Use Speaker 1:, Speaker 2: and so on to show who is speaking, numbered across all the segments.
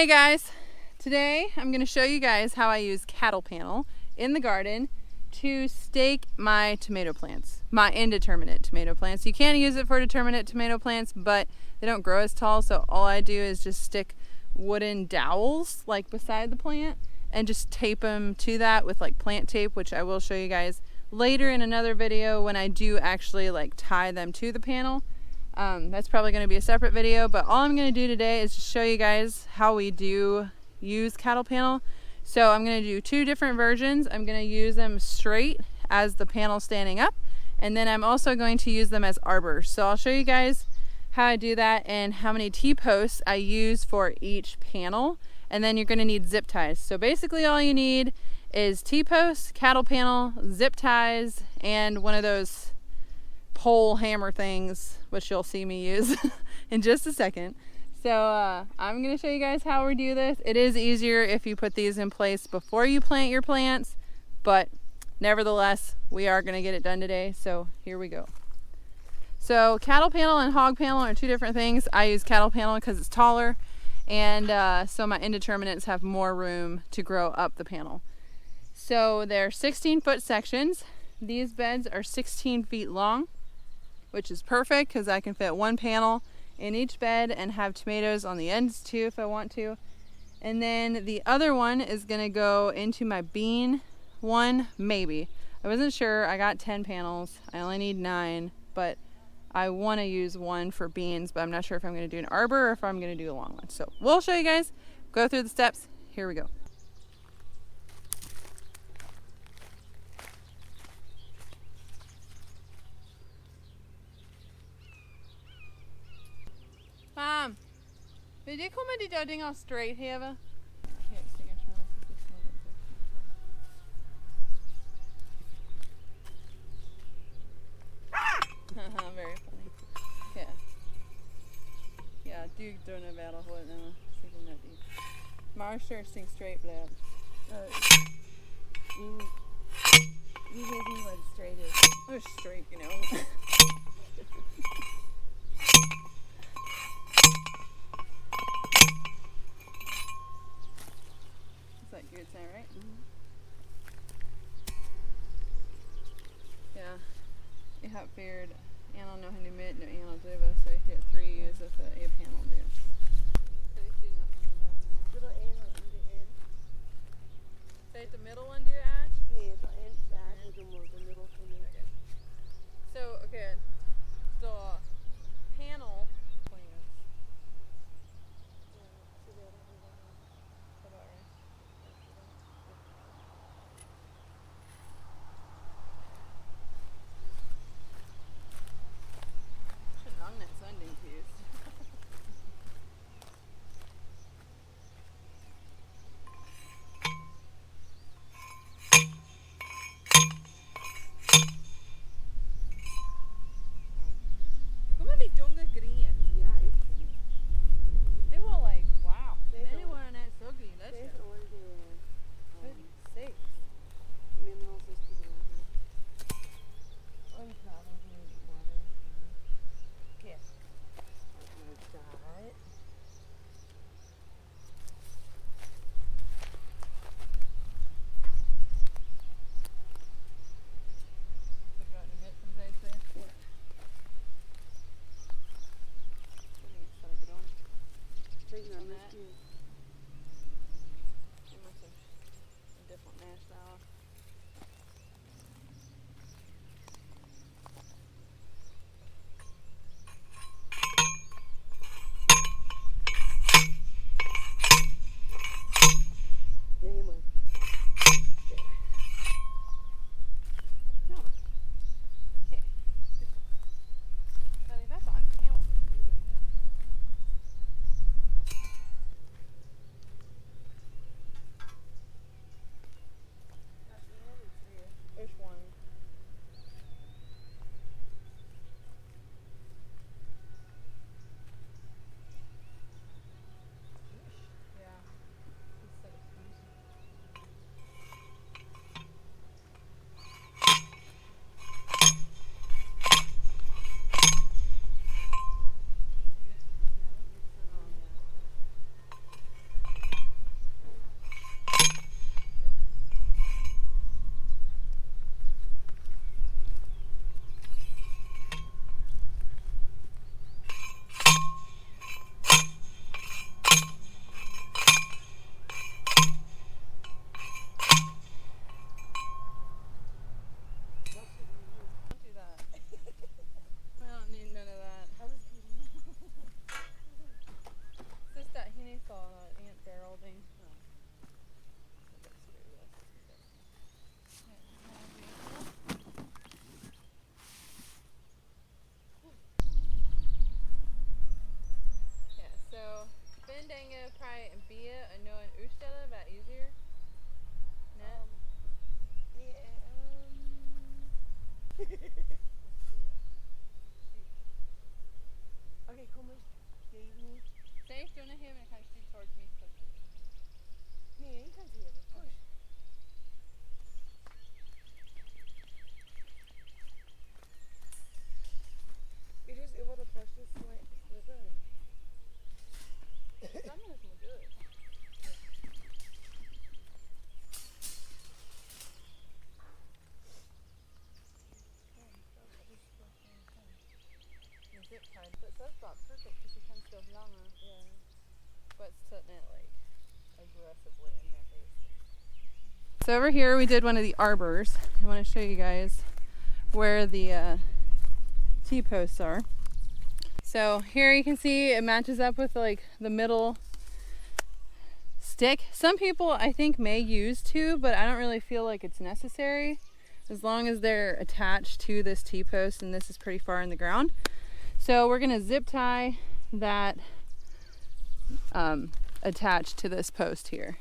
Speaker 1: Hey guys, today I'm going to show you guys how I use cattle panel in the garden to stake my tomato plants, my indeterminate tomato plants. You can use it for determinate tomato plants, but they don't grow as tall, so all I do is just stick wooden dowels like beside the plant and just tape them to that with like plant tape, which I will show you guys later in another video when I do actually like tie them to the panel. That's probably going to be a separate video, but all I'm going to do today is just show you guys how we do use cattle panel. So I'm going to do two different versions. I'm going to use them straight as the panel standing up, and then I'm also going to use them as arbors. So I'll show you guys how I do that and how many T-posts I use for each panel, and then you're going to need zip ties. So basically all you need is T-posts, cattle panel, zip ties, and one of those pole hammer things, which you'll see me use in just a second. So I'm going to show you guys how we do this. It is easier if you put these in place before you plant your plants, but nevertheless, we are going to get it done today. So here we go. So cattle panel and hog panel are two different things. I use cattle panel because it's taller, and so my indeterminates have more room to grow up the panel. So they're 16-foot sections. These beds are 16 feet long, which is perfect because I can fit one panel in each bed and have tomatoes on the ends too if I want to. And then the other one is going to go into my bean one, maybe. I wasn't sure. I got 10 panels. I only need 9, but I want to use one for beans, but I'm not sure if I'm going to do an arbor or if I'm going to do a long one. So we'll show you guys, go through the steps. Here we go. Mom, vill du komma dit och dynga straight här? Very funny. Yeah, du drar väl och håller den. Marsha sing straight blad. You gave me what straight is. Oh, straight, you know. Good sound, right? Mm-hmm. Ja, jag har för en och en halv meter och en och driva så jag har 3 years för en panel där. Say the middle one, do you, Ash?
Speaker 2: Nee, the middle for me.
Speaker 1: Okay. So, okay, the panel. saw that ant barrel thing. Ja, so ik ben denken probably een bier en nou een uitstellen wat easier. Net.
Speaker 2: Okay, kom eens. Geef me.
Speaker 1: Safe, doe naar hem en kan stuur towards me.
Speaker 2: Nee, ik kan het hebben. Push. It is able to push this sliver.
Speaker 1: Some of this will do it. The zip tied, but so it's about perfect because you can still longer.
Speaker 2: Yeah.
Speaker 1: But it's putting it like aggressively in their face. So over here we did one of the arbors. I want to show you guys where the T-posts are. So here you can see it matches up with like the middle stick. Some people I think may use two, but I don't really feel like it's necessary as long as they're attached to this T-post, and this is pretty far in the ground. So we're gonna zip tie that attached to this post here.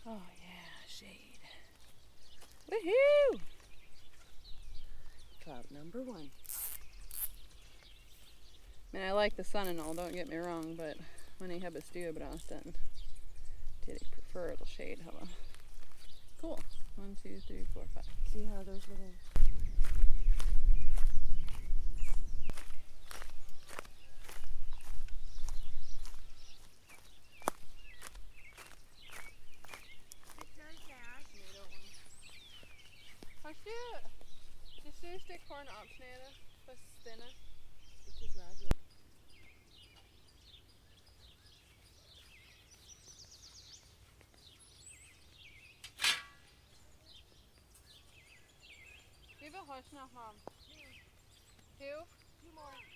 Speaker 1: Oh yeah, shade. Woohoo!
Speaker 2: Cloud number one.
Speaker 1: I mean, I like the sun and all, don't get me wrong, but when I have a stew bra sen did I prefer a little shade. Hello. Cool. 1, 2, 3, 4, 5.
Speaker 2: See how those little.
Speaker 1: Als je de zuurstick gewoon afsnijden, wat spinnen.
Speaker 2: Het is raar.
Speaker 1: Wie wil huis nog, Mom? Two?
Speaker 2: Two more.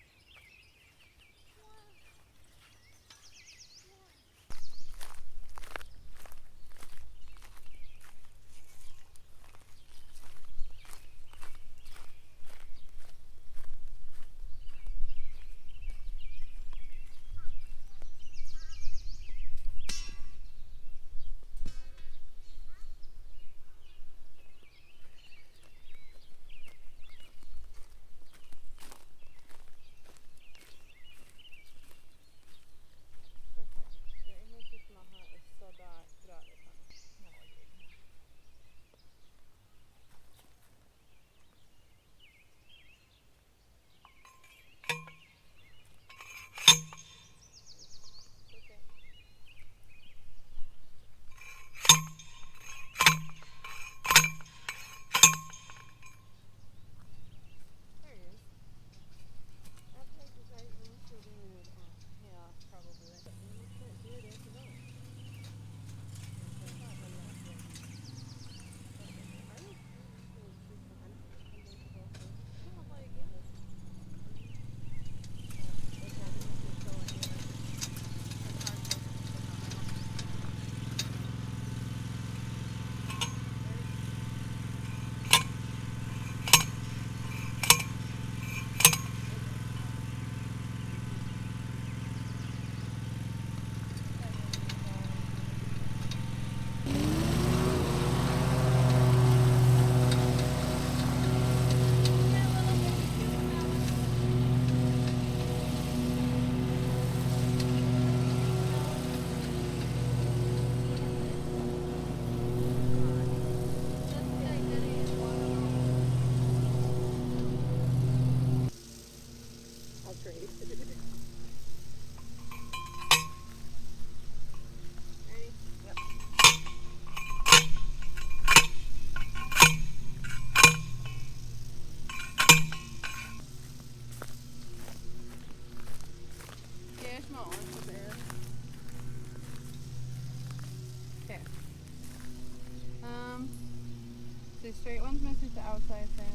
Speaker 1: outside fan.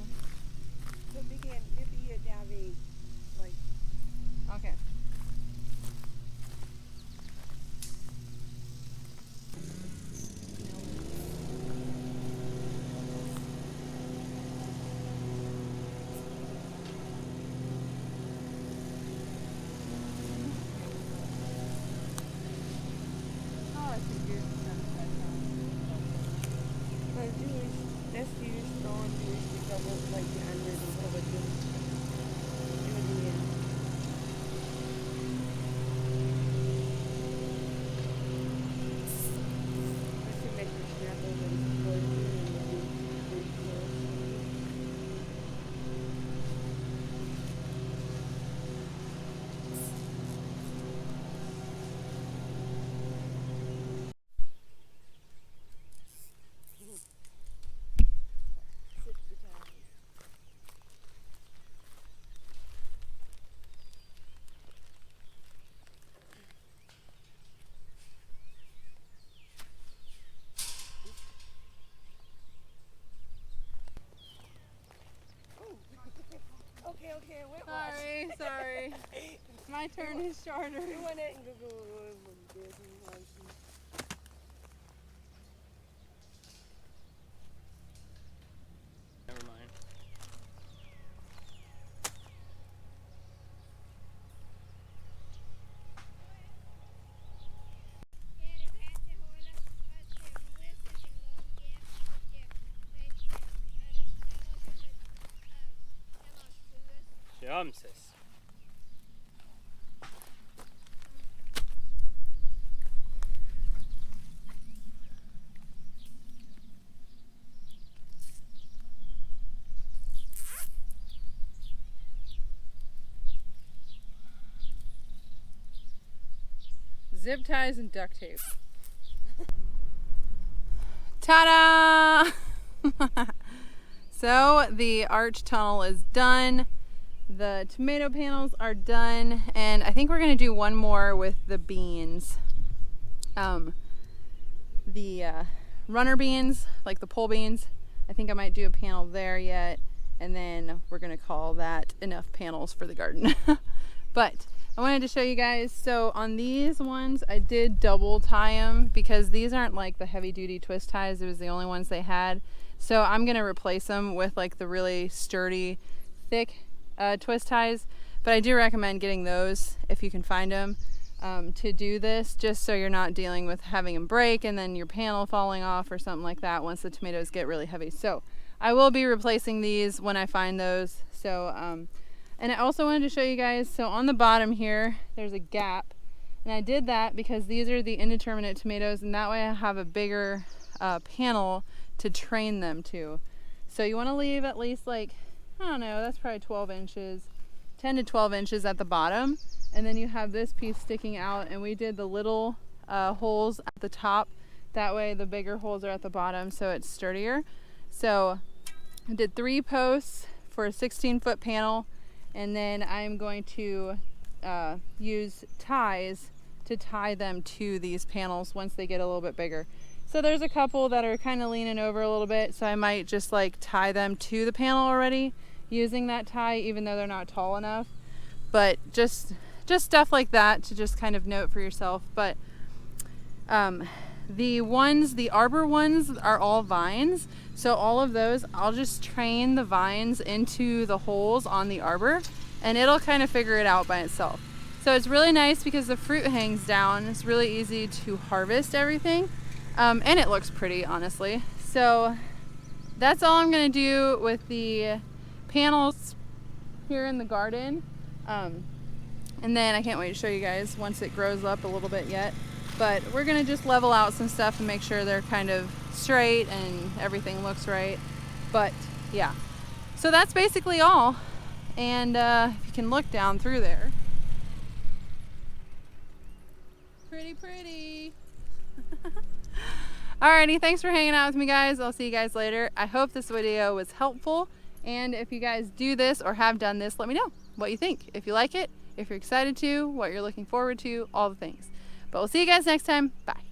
Speaker 2: So we can maybe have a like.
Speaker 1: Okay.
Speaker 2: That's Jewish, non-Jewish, because of like the onions and stuff like this. I should make the snap over and pour it in and do Okay, wait,
Speaker 1: Sorry. My turn is shorter.
Speaker 2: You want it and go.
Speaker 3: Never mind. Shamses.
Speaker 1: Zip ties and duct tape. Ta-da! So the arch tunnel is done. The tomato panels are done, and I think we're gonna do one more with the beans. The runner beans, like the pole beans. I think I might do a panel there yet, and then we're gonna call that enough panels for the garden. But I wanted to show you guys, so on these ones I did double tie them because these aren't like the heavy duty twist ties. It was the only ones they had. So I'm gonna replace them with like the really sturdy, thick twist ties. But I do recommend getting those if you can find them to do this, just so you're not dealing with having them break and then your panel falling off or something like that once the tomatoes get really heavy. So I will be replacing these when I find those. So and I also wanted to show you guys, so on the bottom here there's a gap, and I did that because these are the indeterminate tomatoes, and that way I have a bigger panel to train them to. So you want to leave at least like, I don't know, that's probably 12 inches, 10 to 12 inches at the bottom, and then you have this piece sticking out, and we did the little holes at the top. That way the bigger holes are at the bottom, so it's sturdier. So I did 3 posts for a 16-foot panel, and then I'm going to use ties to tie them to these panels once they get a little bit bigger. So there's a couple that are kind of leaning over a little bit, so I might just like tie them to the panel already using that tie, even though they're not tall enough. But just stuff like that to just kind of note for yourself. But the arbor ones are all vines, so all of those I'll just train the vines into the holes on the arbor, and it'll kind of figure it out by itself. So it's really nice because the fruit hangs down. It's really easy to harvest everything, and it looks pretty, honestly. So that's all I'm gonna do with the panels here in the garden, and then I can't wait to show you guys once it grows up a little bit yet. But we're gonna just level out some stuff and make sure they're kind of straight and everything looks right. But yeah, so that's basically all. And if you can look down through there, pretty. Alrighty, thanks for hanging out with me, guys. I'll see you guys later. I hope this video was helpful, and if you guys do this or have done this, let me know what you think. If you like it, if you're excited to, what you're looking forward to, all the things. But we'll see you guys next time. Bye.